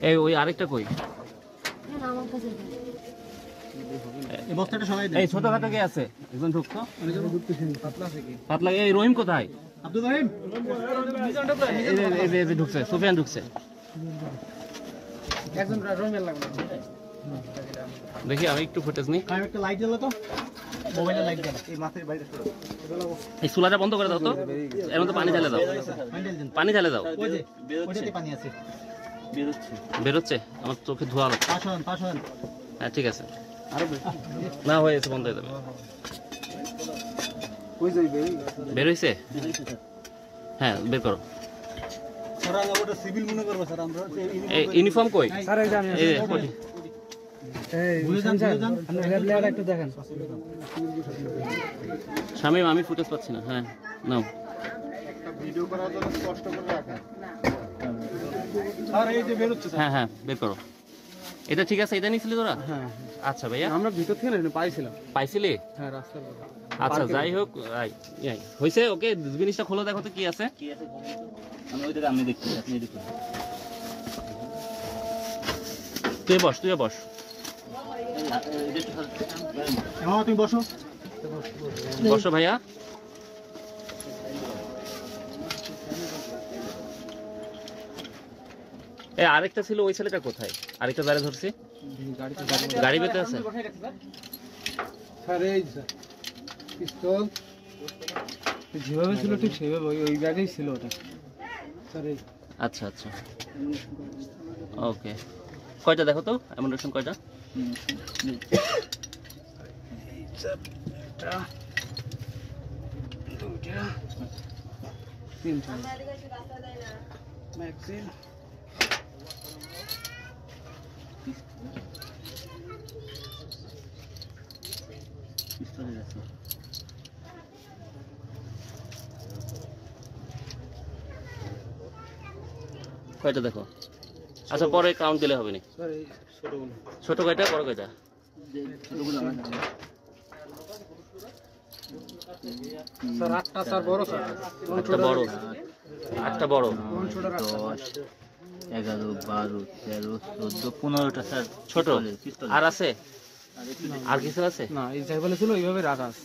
এই ওই আরেকটা কই? এই বস্তাটা সবাই দেন। এই ছোটখাটো কে আছে? একজন ঢুকতো। পাতলা এই রহিম কোথায়? আব্দুল রহিম এই ঢুকছে, সুফিয়ান ঢুকছে। একজন রহিমের লাগবে। দেখি আমি একটু ফুটেজ নিই। আমি একটা লাইট জ্বালা তো, মোবাইলে লাইট জ্বালা। এই মাথার বাইরে সরো। এই চুলাটা বন্ধ করে দাও তো, এর মধ্যে পানি ঢালে দাও, পানি ঢালে দাও। ওই যে ওইটাতে পানি আছে, বেরোচ্ছে, আমার চোখে ধোঁয়া লাগছে। পাশ হন। হ্যাঁ ঠিক আছে, না হয়েছে, বন্ধ হয়ে যাবে। বের হয়েছে? হ্যাঁ বের করো। সিভিল মনে করবো স্যার, আমরা ইউনিফর্ম কই? স্যার এই জানি এই কই? একটু দেখেন। শামীম আমি ফুটেজ পাচ্ছি না। হ্যাঁ নাও। ভিডিও করার জন্য কষ্ট করে রাখেন। স্যার এই যে বের হচ্ছে। হ্যাঁ হ্যাঁ বের করো। এটা ঠিক আছে, এটা নিয়েছিলি তোরা? হ্যাঁ আচ্ছা ভাইয়া, আমরা ভিতর থেকে না পাইছিলাম। পাইছিলি? হ্যাঁ রাস্তার। আচ্ছা যাই হোক, হয়েছে। ওকে জিনিসটা খোলো, দেখো তো কি আছে। আমি দেখছি, আপনি দেখুন। তুই বস। তুমি বসো ভাইয়া। এই আরেকটা ছিল, ওই ছেলেটা কোথায়? আরেকটা দাঁড়িয়ে ধরছি, গাড়ি বেঁধে আছে। স্যার এই স্যার পিস্তল যেভাবে ছিল ঠিক সেভাবে ওই ব্যাগেই ছিল ওটা স্যার। এই আচ্ছা ওকে, কয়টা দেখো তো, অ্যামুনেশন কয়টা? তিনটা ম্যাগজিন। কয়টা দেখো। আচ্ছা পরে কাউন্ট দিলে হবে না। স্যার এই ছোটগুলো। ছোট কয়টা, বড় কয়টা? স্যার 8টা স্যার বড় স্যার। একটা বড়, 8টা বড়। 10, 11, 12, 13, 14, 15টা স্যার ছোট আর আছে? আর কিছু আছে? না এই যেগুলো ছিল এইভাবে রাখা আছে।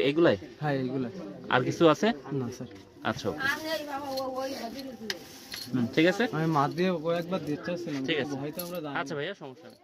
এইগুলাই? হ্যাঁ এইগুলো। আর কিছু আছে? না স্যার। আচ্ছা ওকে, ঠিক আছে। আমি মাঠ দিয়ে কয়েকবার দিতে চাচ্ছিলাম। ঠিক আছে, হয়তো আমরা আচ্ছা ভাইয়া সমস্যা নেই।